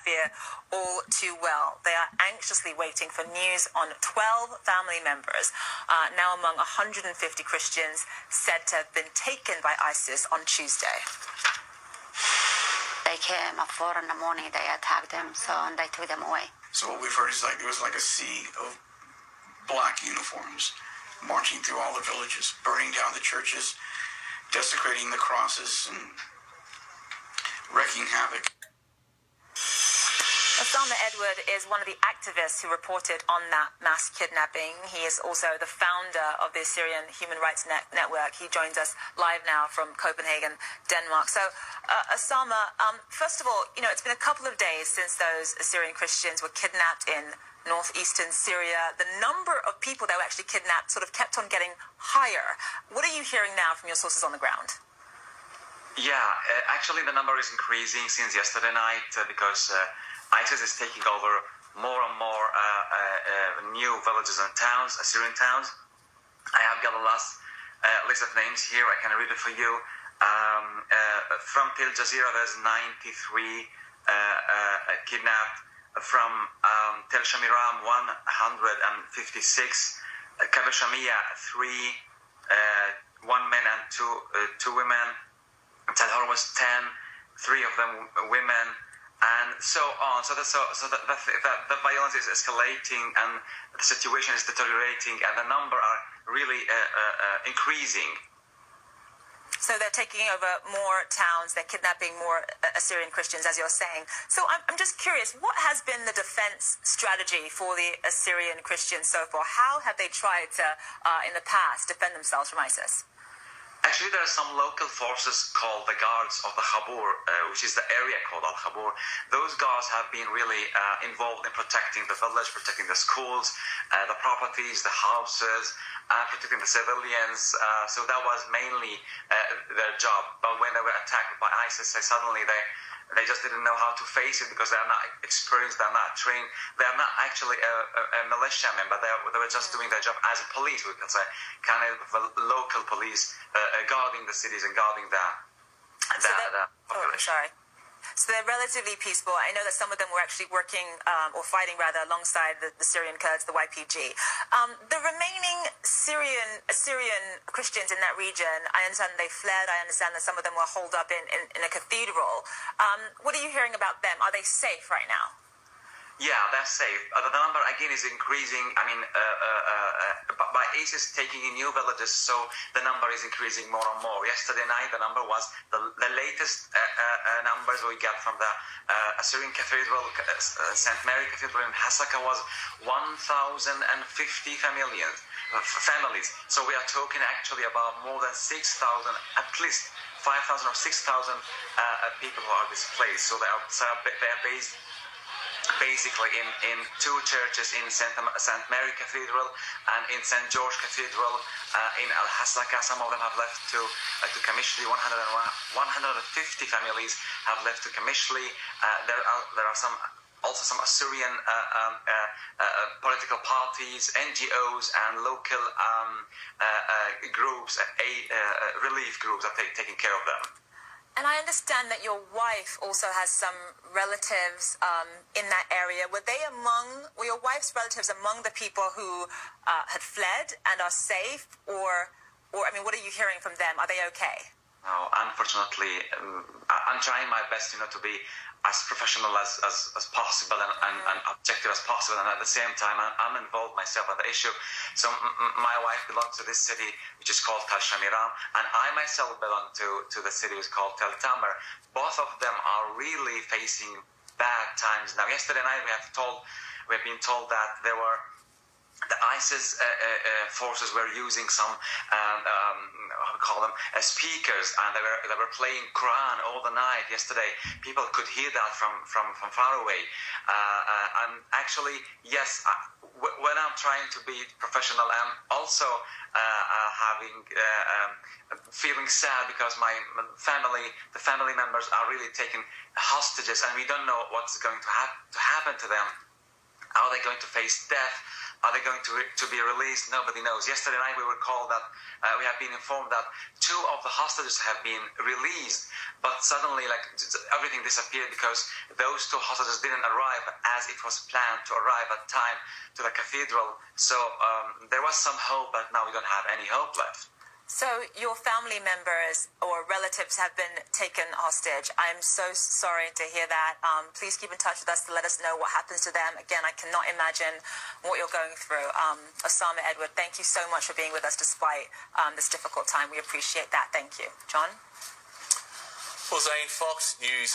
fear all too well. They are anxiously waiting for news on 12 family members, now among 150 Christians, said to have been taken by ISIS on Tuesday. They came at 4 in the morning, they attacked them, and they took them away. So what we've heard is there was like a sea of black uniforms marching through all the villages, burning down the churches, desecrating the crosses, and wreaking havoc. Osama Edward is one of the activists who reported on that mass kidnapping. He is also the founder of the Assyrian Human Rights Network. He joins us live now from Copenhagen, Denmark. So, Osama, first of all, it's been a couple of days since those Assyrian Christians were kidnapped in northeastern Syria. The number of people that were actually kidnapped sort of kept on getting higher. What are you hearing now from your sources on the ground? Yeah, actually the number is increasing since yesterday night because ISIS is taking over more and more new villages and towns, Assyrian towns. I have got a last list of names here. I can read it for you. From Tel Jazeera, there's 93 kidnapped. From Tel Shamiram, 156. Kabir Shamia, 3, 1 man and two women. Tel Hor was 10, 3 of them women, and so on. So the violence is escalating, and the situation is deteriorating, and the number are really increasing. So they're taking over more towns, they're kidnapping more Assyrian Christians, as you're saying. So I'm just curious, what has been the defense strategy for the Assyrian Christians so far? How have they tried to, in the past, defend themselves from ISIS? Actually, there are some local forces called the Guards of the Khabur, which is the area called Al-Khabur. Those guards have been really involved in protecting the village, protecting the schools, the properties, the houses, protecting the civilians. So that was mainly their job. But when they were attacked by ISIS, suddenly they just didn't know how to face it because they are not experienced, they are not trained, they are not actually a militia member. They were just doing their job as a police, we could say, kind of a local police guarding the cities and guarding the population. Sorry. So they're relatively peaceful. I know that some of them were actually working or fighting rather alongside the Syrian Kurds, the YPG. The remaining Assyrian Christians in that region, I understand they fled. I understand that some of them were holed up in a cathedral. What are you hearing about them? Are they safe right now? Yeah, they're safe. The number, again, is increasing. I mean, by ISIS taking in new villages, so the number is increasing more and more. Yesterday night, the number was, the latest numbers we got from the Assyrian Cathedral, St. Mary Cathedral in Hasaka was 1,050 families. So we are talking actually about more than 6,000, at least 5,000 or 6,000 people who are displaced. So they are based basically in 2 churches, in St. Mary Cathedral and in St. George Cathedral in Al-Hasaka. Some of them have left to Kamishli. 150 families have left to Kamishli. There are also some Assyrian political parties, NGOs, and local groups, relief groups are taking care of them. And I understand that your wife also has some relatives in that area. Were your wife's relatives among the people who had fled and are safe? Or I mean, what are you hearing from them? Are they okay? No, unfortunately, I'm trying my best, to be as professional as possible and objective as possible, and at the same time I'm involved myself in the issue. So my wife belongs to this city which is called Tel Shamiram, and I myself belong to the city which is called Tel Tamer. Both of them are really facing bad times now. Yesterday night we have been told that the ISIS forces were using some speakers, and they were playing Quran all the night yesterday. People could hear that from far away. And actually, yes, when I'm trying to be professional, I'm also feeling sad because the family members are really taken hostages, and we don't know what's going to happen to them. Are they going to face death? Are they going to be released? Nobody knows. Yesterday night we were called that we have been informed that 2 of the hostages have been released, but suddenly everything disappeared because those 2 hostages didn't arrive as it was planned to arrive at time to the cathedral. So there was some hope, but now we don't have any hope left. So your family members or relatives have been taken hostage. I'm so sorry to hear that. Please keep in touch with us to let us know what happens to them. Again, I cannot imagine what you're going through. Osama Edward, thank you so much for being with us despite this difficult time. We appreciate that. Thank you. John? Well, Zane, Fox News